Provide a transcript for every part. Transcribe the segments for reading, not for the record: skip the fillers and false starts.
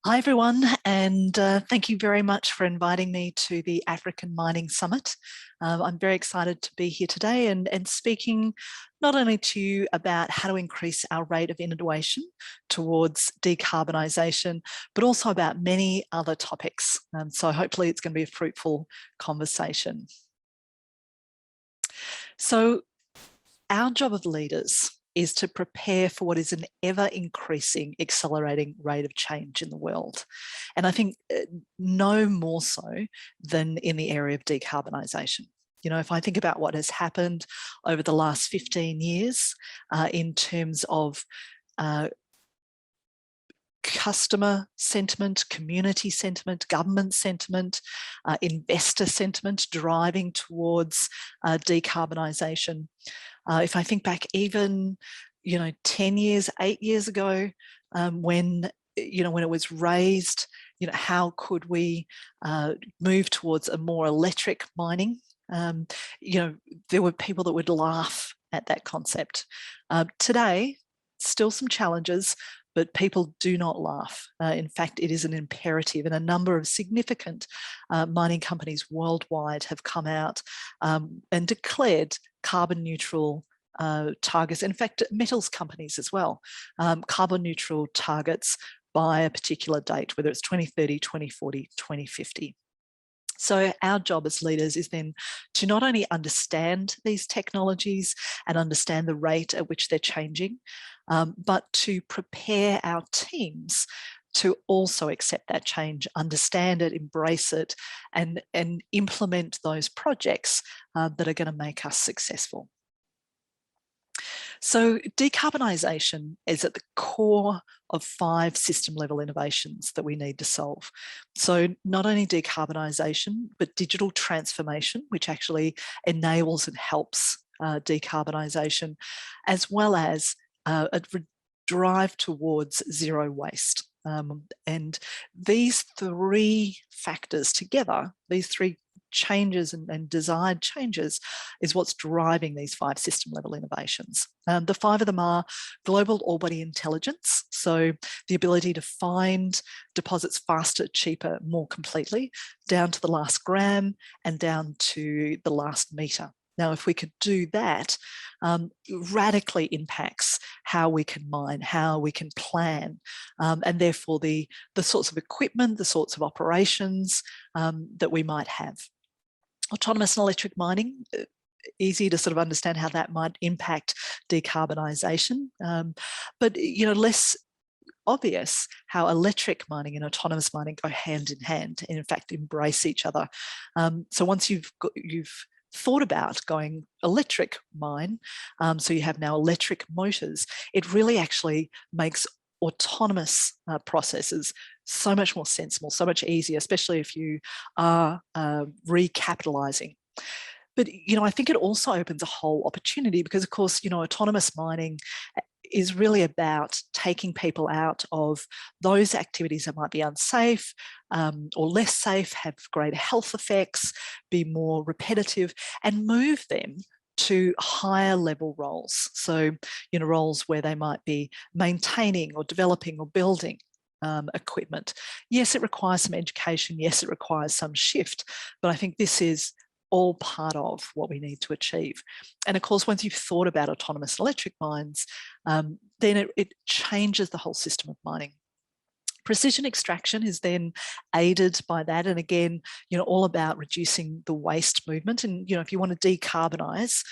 Hi everyone, and thank you very much for inviting me to the African Mining Summit. I'm very excited to be here today and speaking not only to you about how to increase our rate of innovation towards decarbonisation, but also about many other topics. So hopefully it's going to be a fruitful conversation. So our job of leaders is to prepare for what is an ever-increasing, accelerating rate of change in the world. And I think no more so than in the area of decarbonisation. You know, if I think about what has happened over the last 15 years in terms of customer sentiment, community sentiment, government sentiment, investor sentiment driving towards decarbonisation. If I think back even, 10 years, 8 years ago, when it was raised, how could we move towards a more electric mining? There were people that would laugh at that concept. Today, still some challenges, but people do not laugh. In fact, it is an imperative, and a number of significant mining companies worldwide have come out and declared carbon neutral targets. In fact, metals companies as well, carbon neutral targets by a particular date, whether it's 2030, 2040, 2050. So our job as leaders is then to not only understand these technologies and understand the rate at which they're changing, but to prepare our teams to also accept that change, understand it, embrace it, and implement those projects that are going to make us successful. So decarbonisation is at the core of 5 system-level innovations that we need to solve. So not only decarbonisation, but digital transformation, which actually enables and helps decarbonisation, as well as a drive towards zero waste. And these 3 factors together, these 3 changes and desired changes, is what's driving these 5 system-level innovations. The 5 of them are global ore-body intelligence, so the ability to find deposits faster, cheaper, more completely, down to the last gram and down to the last metre. Now, if we could do that, it radically impacts how we can mine, how we can plan, and therefore the sorts of equipment, the sorts of operations that we might have. Autonomous and electric mining, easy to sort of understand how that might impact decarbonisation, but less obvious how electric mining and autonomous mining go hand in hand and in fact embrace each other. So once you've thought about going electric mine, so you have now electric motors, it really actually makes autonomous processes so much more sensible, so much easier, especially if you are recapitalising. But, I think it also opens a whole opportunity because, of course, autonomous mining is really about taking people out of those activities that might be unsafe or less safe, have greater health effects, be more repetitive, and move them to higher level roles. So, roles where they might be maintaining or developing or building equipment. Yes, it requires some education. Yes, it requires some shift, but I think this is all part of what we need to achieve. And of course, once you've thought about autonomous electric mines, then it changes the whole system of mining. Precision extraction is then aided by that, and again, all about reducing the waste movement. And if you want to decarbonise,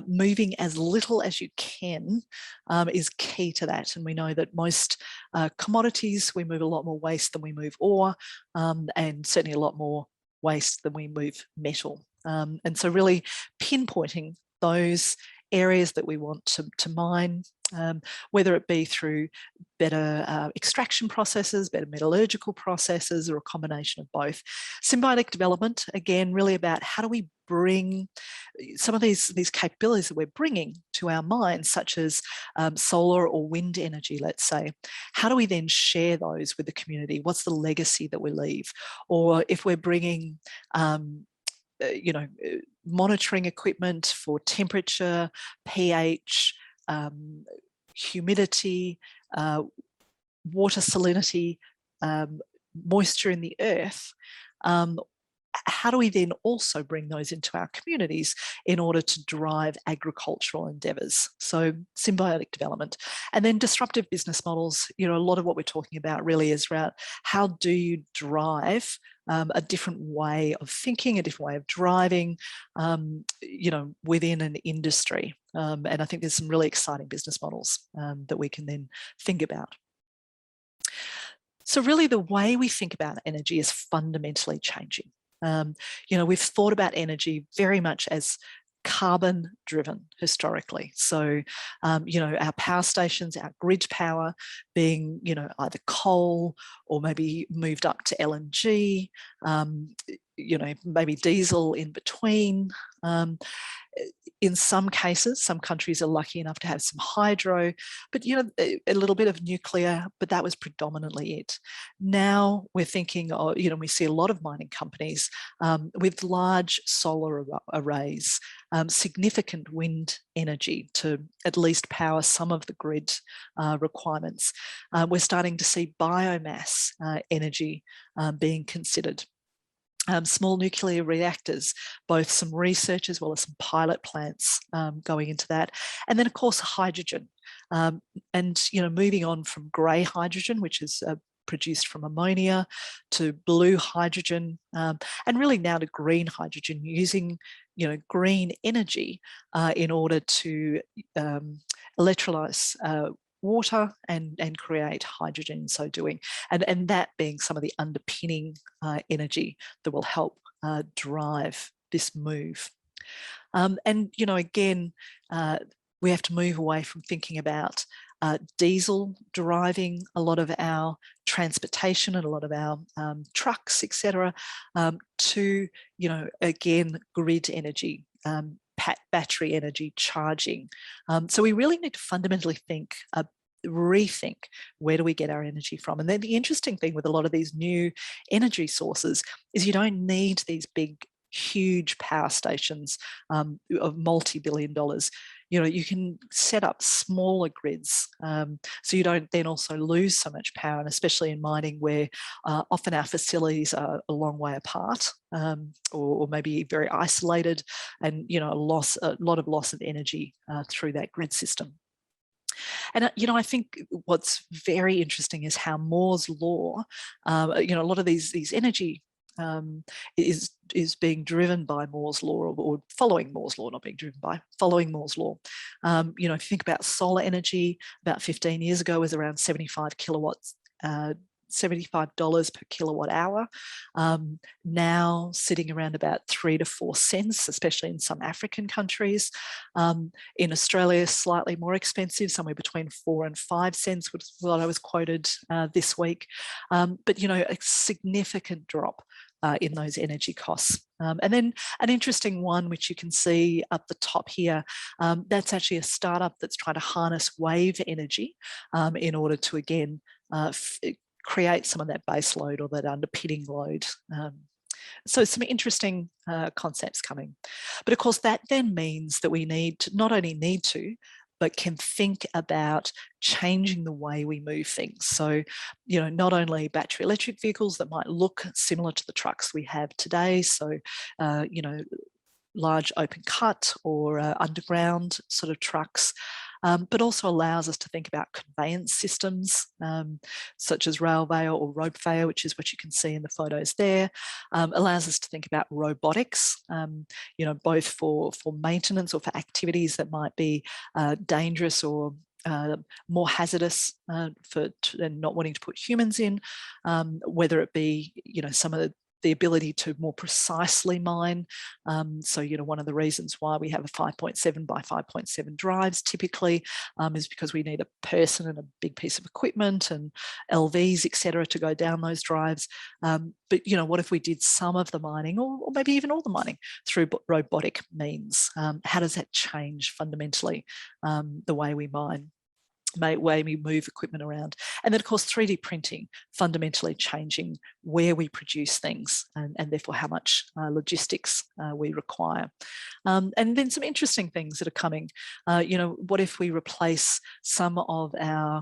moving as little as you can is key to that. And we know that most commodities, we move a lot more waste than we move ore, and certainly a lot more waste than we move metal. And so really pinpointing those areas that we want to mine, whether it be through better extraction processes, better metallurgical processes, or a combination of both. Symbiotic development, again, really about how do we bring some of these capabilities that we're bringing to our mines, such as solar or wind energy, let's say. How do we then share those with the community? What's the legacy that we leave? Or if we're bringing monitoring equipment for temperature, pH, humidity, water salinity, moisture in the earth, how do we then also bring those into our communities in order to drive agricultural endeavours? So symbiotic development. And then disruptive business models. You know, a lot of what we're talking about really is around how do you drive a different way of thinking, a different way of driving, you know, within an industry. And I think there's some really exciting business models that we can then think about. So really the way we think about energy is fundamentally changing. You know, we've thought about energy very much as carbon driven historically. So, you know, our power stations, our grid power being, you know, either coal or maybe moved up to LNG, you know, maybe diesel in between. In some cases, some countries are lucky enough to have some hydro, but, you know, a little bit of nuclear, but that was predominantly it. Now we're thinking, you know, we see a lot of mining companies with large solar arrays, significant wind energy to at least power some of the grid requirements. We're starting to see biomass energy being considered. Small nuclear reactors, both some research as well as some pilot plants going into that. And then, of course, hydrogen. And, you know, moving on from grey hydrogen, which is produced from ammonia, to blue hydrogen, and really now to green hydrogen, using, you know, green energy in order to electrolyse water and create hydrogen in so doing, and that being some of the underpinning energy that will help drive this move. And, you know, again, we have to move away from thinking about diesel driving a lot of our transportation and a lot of our trucks, etc., to, you know, again, grid energy, battery energy charging. So we really need to fundamentally think, rethink, where do we get our energy from? And then the interesting thing with a lot of these new energy sources is you don't need these big, huge power stations of multi-billion dollars. You know, you can set up smaller grids, so you don't then also lose so much power, and especially in mining where often our facilities are a long way apart, or maybe very isolated, and, you know, a lot of loss of energy through that grid system. And, you know, I think what's very interesting is how Moore's law, you know, a lot of these energy is being driven by Moore's law, or following Moore's law, not being driven by, following Moore's law. You know, if you think about solar energy, about 15 years ago was around 75 kilowatts, $75 per kilowatt hour. Now sitting around about 3 to 4 cents, especially in some African countries. In Australia, slightly more expensive, somewhere between 4 and 5 cents, which is what I was quoted this week. But, you know, a significant drop in those energy costs. And then an interesting one, which you can see up the top here, that's actually a startup that's trying to harness wave energy in order to, again, create some of that base load or that underpinning load. So some interesting concepts coming. But of course, that then means that we need to, not only need to, but can think about changing the way we move things. So, you know, not only battery electric vehicles that might look similar to the trucks we have today. So, you know, large open cut or underground sort of trucks, but also allows us to think about conveyance systems such as railway or ropeway, which is what you can see in the photos there. Allows us to think about robotics, you know, both for maintenance or for activities that might be dangerous or more hazardous and not wanting to put humans in, whether it be, you know, some of the ability to more precisely mine. So, you know, one of the reasons why we have a 5.7 by 5.7 drives typically is because we need a person and a big piece of equipment and LVs, etc., to go down those drives. But, you know, what if we did some of the mining or maybe even all the mining through robotic means? How does that change fundamentally the way we mine? Way we move equipment around. And then, of course, 3D printing fundamentally changing where we produce things and therefore how much logistics we require. And then some interesting things that are coming. You know, what if we replace some of our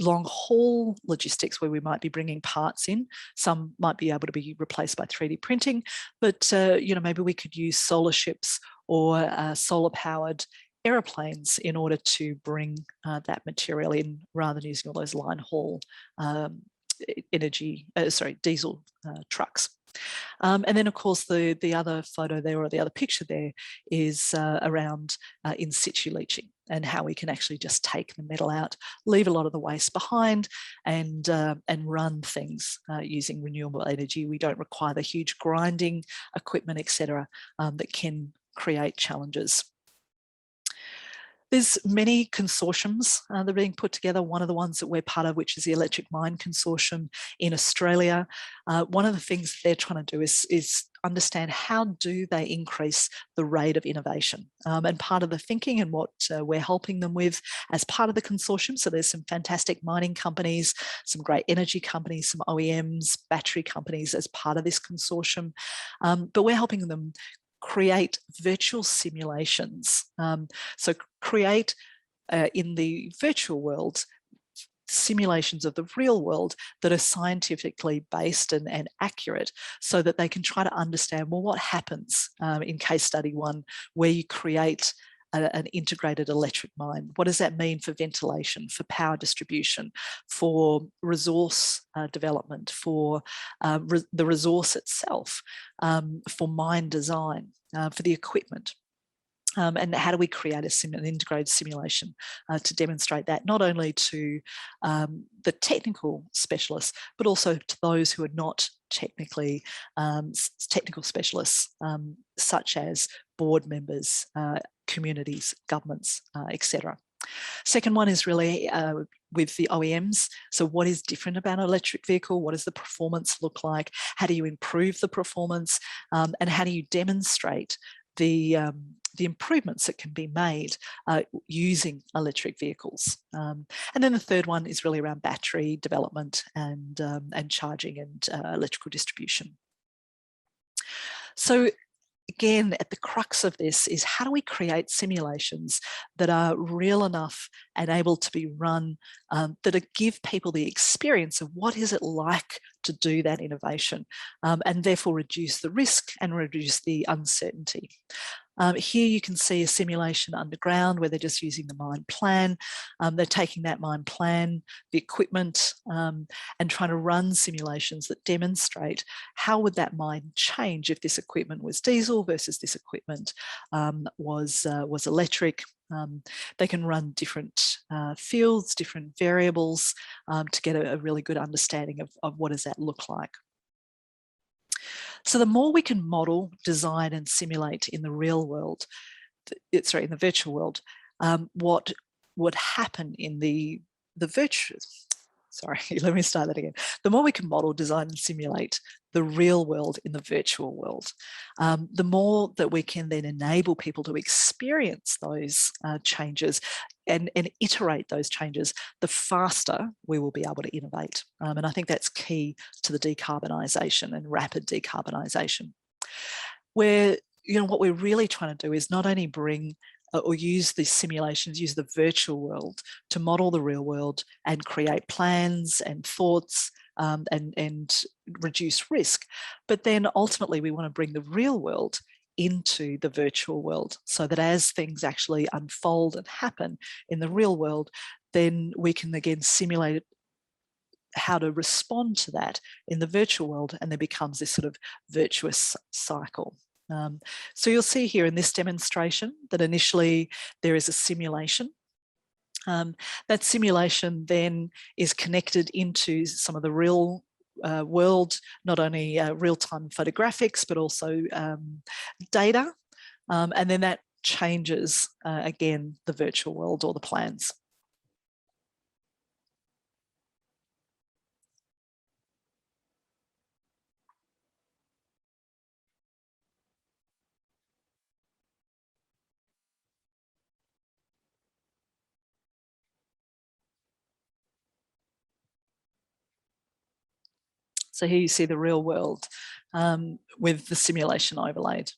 long haul logistics where we might be bringing parts in. Some might be able to be replaced by 3D printing, but maybe we could use solar ships or solar powered aeroplanes in order to bring that material in, rather than using all those line haul diesel trucks. And then, of course, the other photo there, or the other picture there, is around in situ leaching, and how we can actually just take the metal out, leave a lot of the waste behind, and run things using renewable energy. We don't require the huge grinding equipment, etc., that can create challenges. There's many consortiums that are being put together. One of the ones that we're part of, which is the Electric Mine Consortium in Australia. One of the things they're trying to do is understand how do they increase the rate of innovation. And part of the thinking and what we're helping them with as part of the consortium, so there's some fantastic mining companies, some great energy companies, some OEMs, battery companies as part of this consortium. But we're helping them create virtual simulations. So create in the virtual world simulations of the real world that are scientifically based and accurate, so that they can try to understand, well, what happens in case study one, where you create an integrated electric mine. What does that mean for ventilation, for power distribution, for resource development, for the resource itself, for mine design, for the equipment? And how do we create an integrated simulation to demonstrate that, not only to the technical specialists, but also to those who are not technical specialists, such as board members, communities, governments, etc. Second one is really with the OEMs. So what is different about an electric vehicle? What does the performance look like? How do you improve the performance? And how do you demonstrate the improvements that can be made using electric vehicles? And then the third one is really around battery development and charging and electrical distribution. So again, at the crux of this is, how do we create simulations that are real enough and able to be run, that give people the experience of what is it like to do that innovation, and therefore reduce the risk and reduce the uncertainty. Here you can see a simulation underground where they're just using the mine plan. They're taking that mine plan, the equipment, and trying to run simulations that demonstrate how would that mine change if this equipment was diesel versus this equipment was electric. They can run different fields, different variables to get a really good understanding of what does that look like. So the more we can model, design and simulate in the real world, in the virtual world, what would happen in the virtual, let me start that again. The more we can model, design and simulate the real world in the virtual world, the more that we can then enable people to experience those changes and iterate those changes, the faster we will be able to innovate. And I think that's key to the decarbonisation and rapid decarbonisation. Where, what we're really trying to do is not only bring or use these simulations, use the virtual world to model the real world and create plans and thoughts and reduce risk. But then ultimately we want to bring the real world into the virtual world, so that as things actually unfold and happen in the real world, then we can again simulate how to respond to that in the virtual world, and there becomes this sort of virtuous cycle. So you'll see here in this demonstration that initially there is a simulation. That simulation then is connected into some of the real world, not only real-time photographics, but also data. And then that changes, again, the virtual world or the plans. So here you see the real world with the simulation overlaid.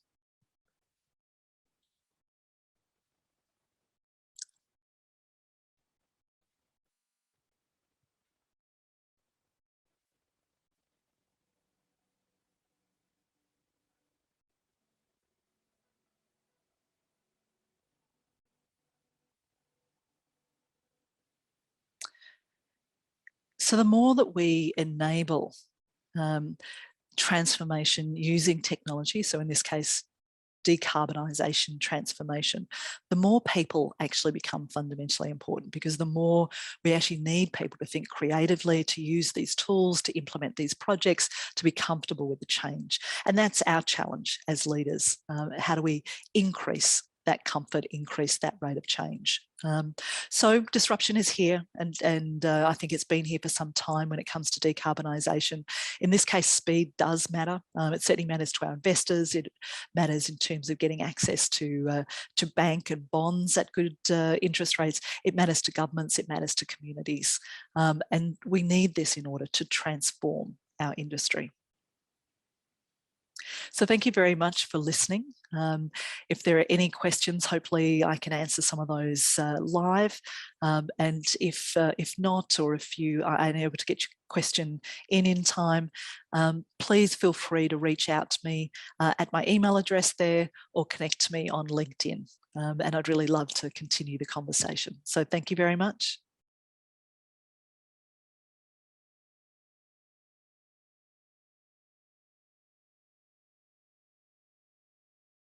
So the more that we enable transformation using technology, so in this case, decarbonisation transformation, the more people actually become fundamentally important, because the more we actually need people to think creatively, to use these tools, to implement these projects, to be comfortable with the change. And that's our challenge as leaders. How do we increase that comfort, increase that rate of change? So disruption is here, and I think it's been here for some time when it comes to decarbonisation. In this case, speed does matter. It certainly matters to our investors. It matters in terms of getting access to bank and bonds at good interest rates. It matters to governments. It matters to communities. And we need this in order to transform our industry. So thank you very much for listening. If there are any questions, hopefully I can answer some of those live. And if not, or if you are unable to get your question in time, please feel free to reach out to me at my email address there, or connect to me on LinkedIn. And I'd really love to continue the conversation. So thank you very much.